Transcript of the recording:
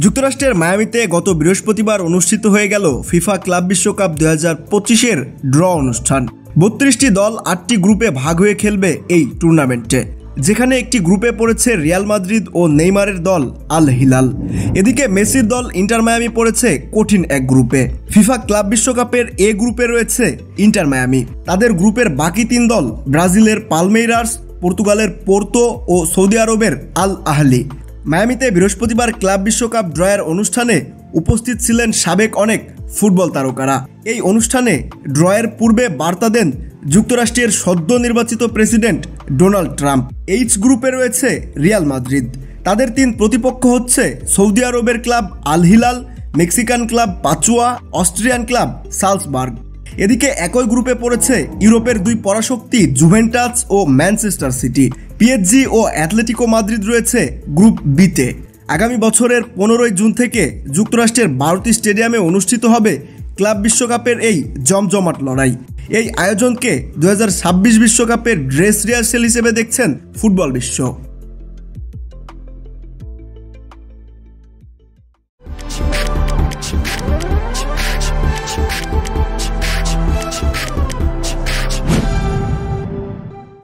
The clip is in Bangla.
যুক্তরাষ্ট্রের মায়ামিতে গত বৃহস্পতিবার অনুষ্ঠিত হয়ে গেল ফিফা ক্লাব বিশ্বকাপ 2025-এর ড্র অনুষ্ঠান। 32টি দল 8টি গ্রুপে ভাগ হয়ে খেলবে এই টুর্নামেন্টে, যেখানে একটি গ্রুপে পড়েছে রিয়াল মাদ্রিদ ও নেইমারের দল আল হিলাল। এদিকে মেসির দল ইন্টার মায়ামি পড়েছে কঠিন এক গ্রুপে। ফিফা ক্লাব বিশ্বকাপের এ গ্রুপে রয়েছে ইন্টার মায়ামি। তাদের গ্রুপের বাকি 3 দল ব্রাজিলের পালমেইরাস, পর্তুগালের পোর্তো ও সৌদি আরবের আল আহলি। মায়ামিতে বৃহস্পতিবার ক্লাব বিশ্বকাপ ড্রয়ের অনুষ্ঠানে উপস্থিত ছিলেন সাবেক অনেক ফুটবল তারকারা। এই অনুষ্ঠানে ড্রয়ের পূর্বে বার্তা দেন যুক্তরাষ্ট্রের সদ্য নির্বাচিত প্রেসিডেন্ট ডোনাল্ড ট্রাম্প। এইচ গ্রুপে রয়েছে রিয়াল মাদ্রিদ। তাদের 3 প্রতিপক্ষ হচ্ছে সৌদি আরবের club Al Hilal, Mexican club Pachuca, Austrian club Salzburg. এদিকে একই গ্রুপে পড়েছে ইউরোপের 2 পরাশক্তি জুভেন্টাস ও ম্যানচেস্টার সিটি। পিএসজি ও অ্যাটলেটিকো মাদ্রিদ রয়েছে গ্রুপ বিতে। আগামী বছরের 15 জুন থেকে যুক্তরাষ্ট্রের 12টি স্টেডিয়ামে অনুষ্ঠিত হবে ক্লাব বিশ্বকাপের এই জমজমাট লড়াই। এই আয়োজনকে 2026 বিশ্বকাপের ড্রেস রিহার্সেল হিসেবে দেখছেন ফুটবল বিশ্ব।